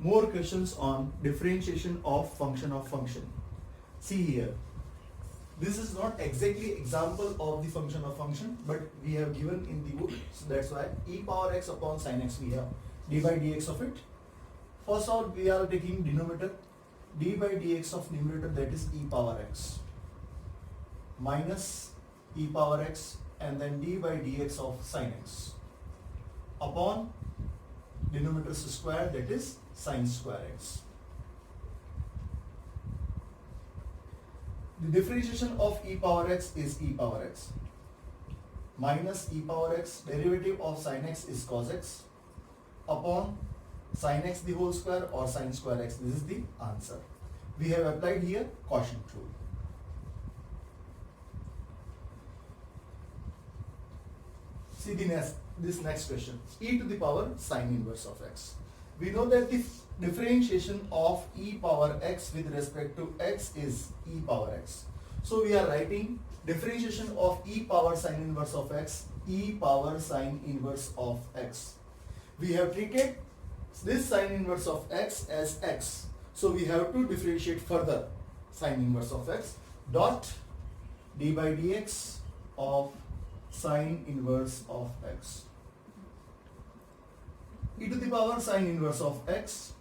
more questions on differentiation of function. See here, this is not exactly example of the function of function, but we have given in the book, so that's why e power x upon sin x we have d by dx of it. First of all, we are taking denominator, d by dx of numerator, that is e power x minus e power x, and then d by dx of sin x upon denominator's square, that is sin square x. The differentiation of e power x is e power x minus e power x, derivative of sin x is cos x upon sin x the whole square or sin square x. This is the answer. We have applied here quotient rule. See this next question, e to the power sin inverse of x. We know that the differentiation of e power x with respect to x is e power x. So we are writing differentiation of e power sin inverse of x, e power sin inverse of x. We have treated this sin inverse of x as x. So we have to differentiate further sin inverse of x dot d by dx of sin inverse of x. E to the power sin inverse of x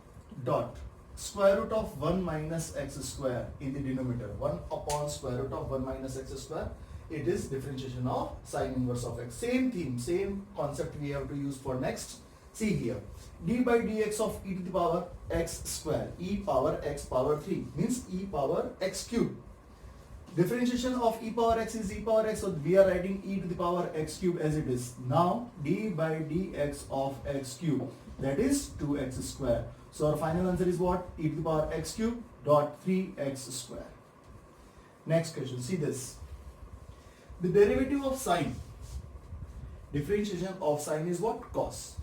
dot square root of 1 minus x square in the denominator, 1 upon square root of 1 minus x square. It is differentiation of sin inverse of x. Same theme, same concept we have to use for next. See here, d by dx of e to the power x square, e power x power 3 means e power x cube. Differentiation of e power x is e power x, so we are writing e to the power x cube as it is. Now d by dx of x cube, that is 2x square. So our final answer is what? E to the power x cube dot 3x square. Next question, see this. The derivative of sine, differentiation of sine is what? Cos.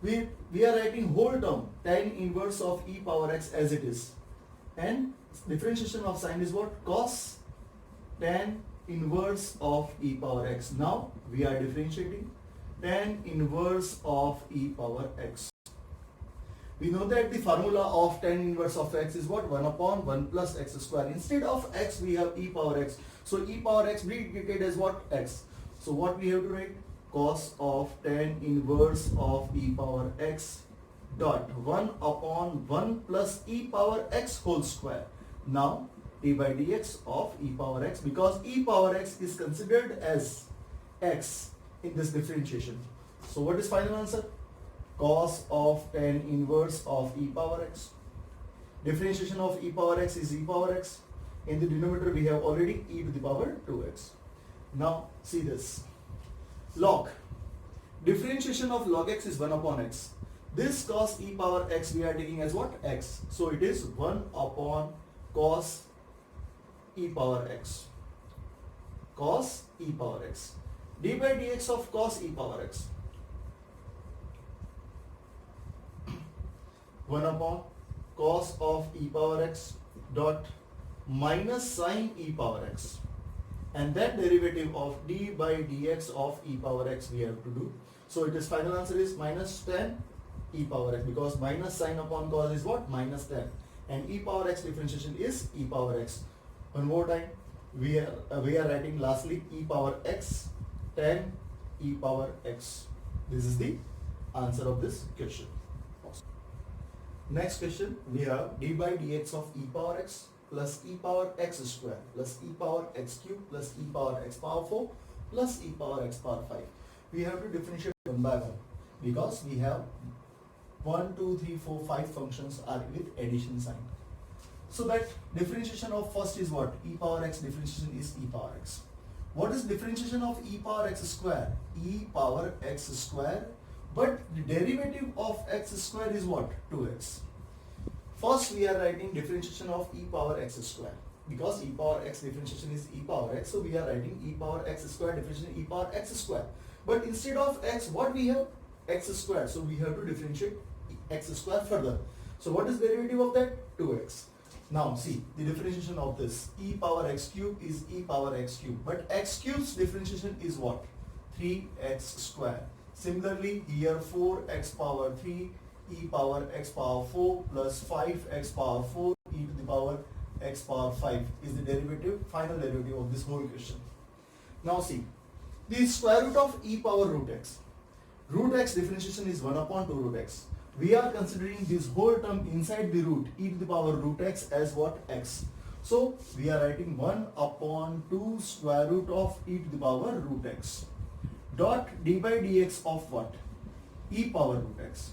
We are writing whole term tan inverse of e power x as it is, and differentiation of sine is what? Cos tan inverse of e power x. Now we are differentiating tan inverse of e power x. We know that the formula of tan inverse of x is what? 1 upon 1 plus x square. Instead of x we have e power x. So e power x we treated as what? X. So what we have to write? Cos of tan inverse of e power x dot 1 upon 1 plus e power x whole square. Now d by dx of e power x, because e power x is considered as x in this differentiation. So what is final answer? Cos of tan inverse of e power x. Differentiation of e power x is e power x. In the denominator we have already e to the power 2x. Now see this. Log. Differentiation of log x is 1 upon x. This cos e power x we are taking as what? X. So it is 1 upon cos e power x. Cos e power x. D by dx of cos e power x. 1 upon cos of e power x dot minus sin e power x. And that derivative of d by dx of e power x we have to do. So it is final answer is minus tan e power x, because minus sin upon cos is what? Minus tan. And e power x differentiation is e power x. One more time, we are writing lastly e power x tan e power x. This is the answer of this question. Next question, we have d by dx of e power x plus e power x square plus e power x cube plus e power x power 4 plus e power x power 5. We have to differentiate one by one because we have 1, 2, 3, 4, 5 functions are with addition sign. So that differentiation of first is what? E power x differentiation is e power x. What is differentiation of e power x square? E power x square, but the derivative of x square is what? 2x. First we are writing differentiation of e power x square, because e power x differentiation is e power x, so we are writing e power x square differentiation e power x square. But instead of x, what we have? X square. So we have to differentiate x square further. So what is derivative of that? 2x. Now see, the differentiation of this e power x cube is e power x cube, but x cube's differentiation is what? 3x square. Similarly here 4x power 3 e power x power 4 plus 5x power 4 e to the power x power 5 is the derivative, final derivative of this whole question. Now see, the square root of e power root x. Root x differentiation is 1 upon 2 root x. We are considering this whole term inside the root e to the power root x as what? X. So we are writing 1 upon 2 square root of e to the power root x dot d by dx of what? E power root x.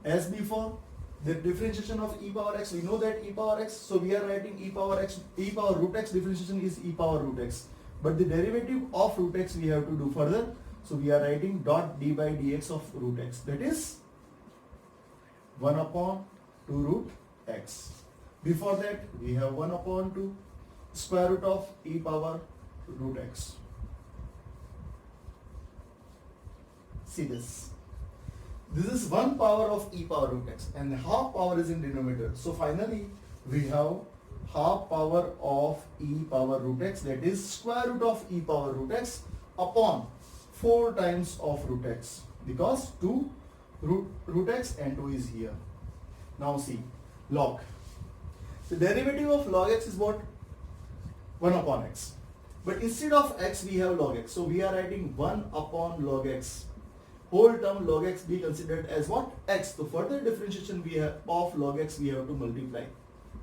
As before, the differentiation of e power x, we know that e power x, so we are writing e power x, e power root x differentiation is e power root x. But the derivative of root x we have to do further. So we are writing dot d by dx of root x, that is 1 upon 2 root x. Before that we have 1 upon 2 square root of e power root x. See this. This is 1 power of e power root x and half power is in denominator. So finally we have half power of e power root x, that is square root of e power root x upon 4 times of root x, because 2 root x and 2 is here. Now see, log. The derivative of log x is what? 1 upon x. But instead of x we have log x. So we are writing 1 upon log x. Whole term log x be considered as what? X. So further differentiation we have of log x, we have to multiply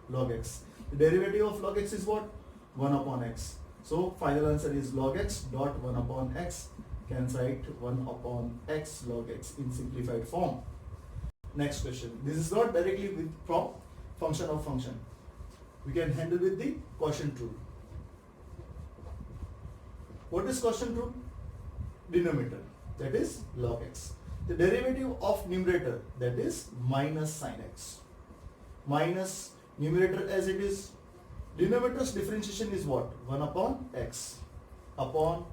log x. The derivative of log x is what? 1 upon x. So final answer is log x dot 1 upon x. Can write 1 upon x log x in simplified form. Next question. This is not directly with from function of function. We can handle with the quotient rule. What is quotient rule? Denominator, that is log x. The derivative of numerator, that is minus sin x. Minus numerator as it is. Denominator's differentiation is what? 1 upon x upon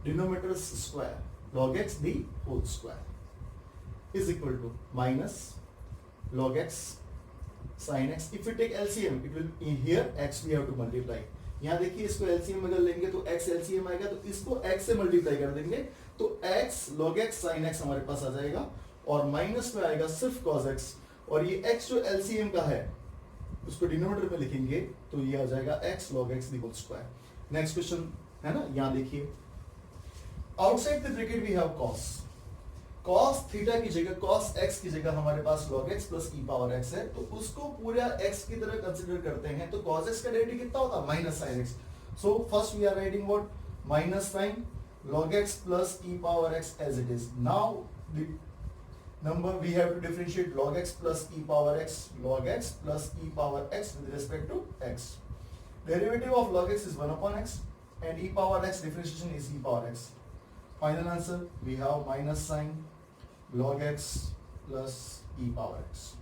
denominator's square, log x the whole square, is equal to minus log x sin x. If we take LCM, it will, in here x we have to multiply. यहाँ देखिए इसको LCM अगर लेंगे तो x LCM आएगा, तो इसको x से मल्टीप्लाई कर देंगे तो x log x sin x हमारे पास आ जाएगा और माइनस में आएगा सिर्फ cos x, और ये x जो LCM का है उसको डिनोमिनेटर में लिखेंगे तो ये आ जाएगा x log x the whole square. Next question है ना, यहाँ देखिए outside the bracket we have cos. cos theta की जगह cos x की जगह हमारे पास log x plus e power x है, तो उसको पूरा x की तरह कंसीडर करते हैं तो cos x का डेरिवेटिव कितना होता है? Minus sin x. So first we are writing what? Minus sin log x plus e power x as it is. Now the number we have to differentiate log x plus e power x, log x plus e power x with respect to x. Derivative of log x is 1 upon x and e power x differentiation is e power x. Final answer we have minus sin log x plus e power x.